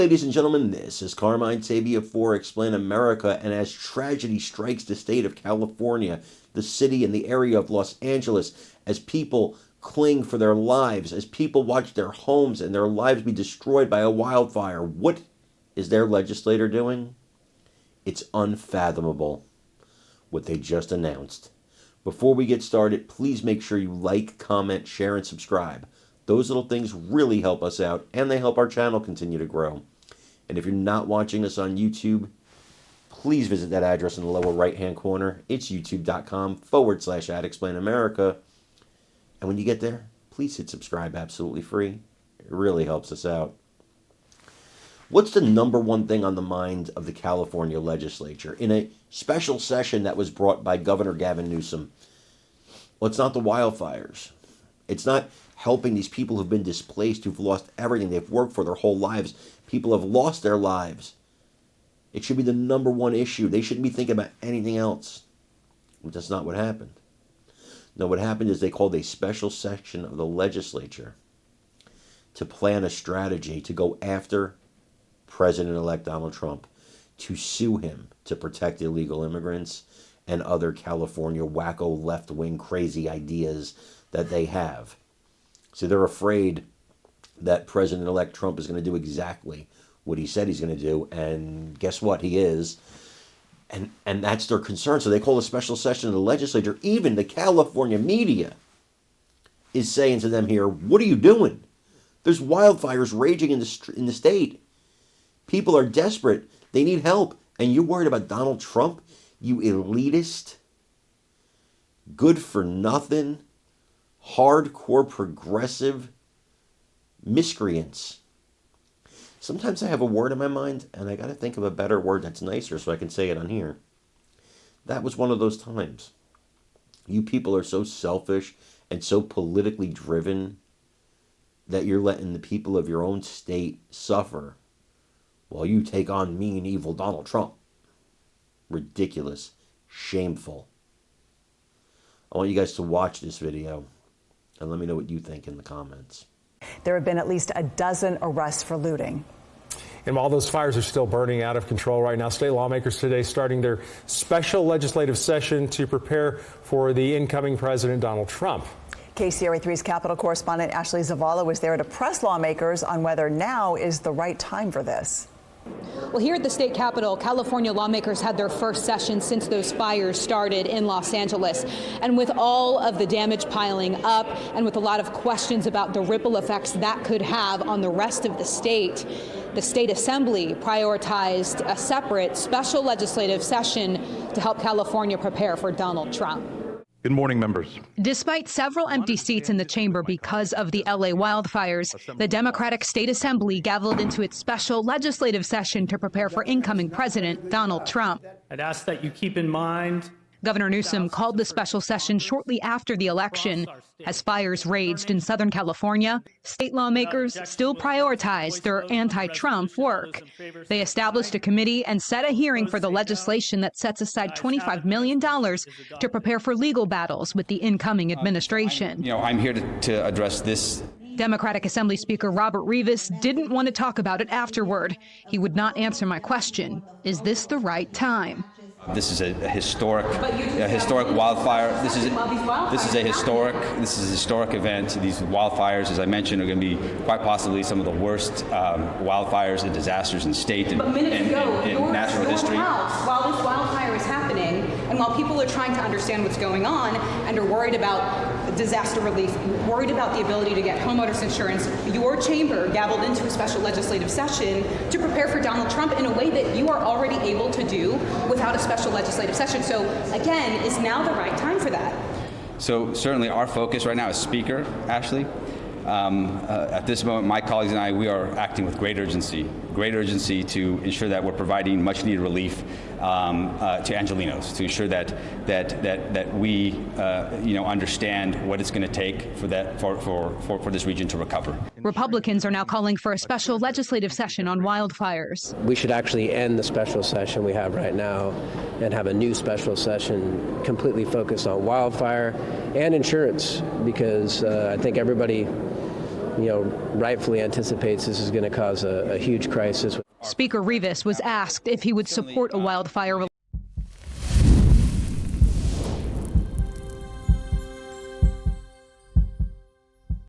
ladies and gentlemen, this is Carmine Sabia for Explain America, and as tragedy strikes the state of California, the city and the area of Los Angeles, as people cling for their lives, as people watch their homes and their lives be destroyed by a wildfire, what is their legislator doing? It's unfathomable what they just announced. Before we get started, please make sure you like, comment, share, and subscribe. Those little things really help us out, and they help our channel continue to grow. And if you're not watching us on YouTube, please visit that address in the lower right-hand corner. It's youtube.com/@explainamerica. And when you get there, please hit subscribe absolutely free. It really helps us out. What's the number one thing on the mind of the California legislature in a special session that was brought by Governor Gavin Newsom? Well, it's not the wildfires. It's not helping these people who've been displaced, who've lost everything they've worked for their whole lives. People have lost their lives. It should be the number one issue. They shouldn't be thinking about anything else. But that's not what happened. No, what happened is they called a special session of the legislature to plan a strategy to go after President-elect Donald Trump, to sue him to protect illegal immigrants and other California wacko left-wing crazy ideas that they have. So they're afraid that President-elect Trump is going to do exactly what he said he's going to do, and guess what? He is. And that's their concern. So they call a special session of the legislature. Even the California media is saying to them here, what are you doing? There's wildfires raging in the state. People are desperate. They need help. And you're worried about Donald Trump? You elitist, good-for-nothing, hardcore progressive miscreants. Sometimes I have a word in my mind, and I got to think of a better word that's nicer so I can say it on here. That was one of those times. You people are so selfish and so politically driven that you're letting the people of your own state suffer while you take on mean, evil Donald Trump. Ridiculous. Shameful. I want you guys to watch this video and let me know what you think in the comments. There have been at least a dozen arrests for looting. And while those fires are still burning out of control right now, state lawmakers today starting their special legislative session to prepare for the incoming President Donald Trump. KCRA 3's Capitol correspondent Ashley Zavala was there to press lawmakers on whether now is the right time for this. Well, here at the state capitol, California lawmakers had their first session since those fires started in Los Angeles. And with all of the damage piling up and with a lot of questions about the ripple effects that could have on the rest of the state assembly prioritized a separate special legislative session to help California prepare for Donald Trump. Good morning, members. Despite several empty seats in the chamber because of the LA wildfires, the Democratic State Assembly gaveled into its special legislative session to prepare for incoming President Donald Trump. I'd ask that you keep in mind Governor Newsom called the special session shortly after the election. As fires raged in Southern California, state lawmakers still prioritized their anti-Trump work. They established a committee and set a hearing for the legislation that sets aside $25 million to prepare for legal battles with the incoming administration. I'm here to address this. Democratic Assembly Speaker Robert Rivas didn't want to talk about it afterward. He would not answer my question. Is this the right time? This is a historic wildfire. This is a historic event. These wildfires, as I mentioned, are going to be quite possibly some of the worst wildfires and disasters in state and in natural history. While this wildfire is happening, and while people are trying to understand what's going on and are worried about disaster relief, worried about the ability to get homeowners insurance, your chamber gaveled into a special legislative session to prepare for Donald Trump in a way that you are already able to do without a special legislative session. So again, is now the right time for that? So certainly our focus right now is Speaker Ashley. At this moment, my colleagues and I, we are acting with great urgency to ensure that we're providing much needed relief to Angelenos, to ensure that we understand what it's going to take for this region to recover. Republicans are now calling for a special legislative session on wildfires. We should actually end the special session we have right now and have a new special session completely focused on wildfire and insurance, because I think everybody rightfully anticipates this is going to cause a huge crisis. Speaker Rivas was asked if he would support a wildfire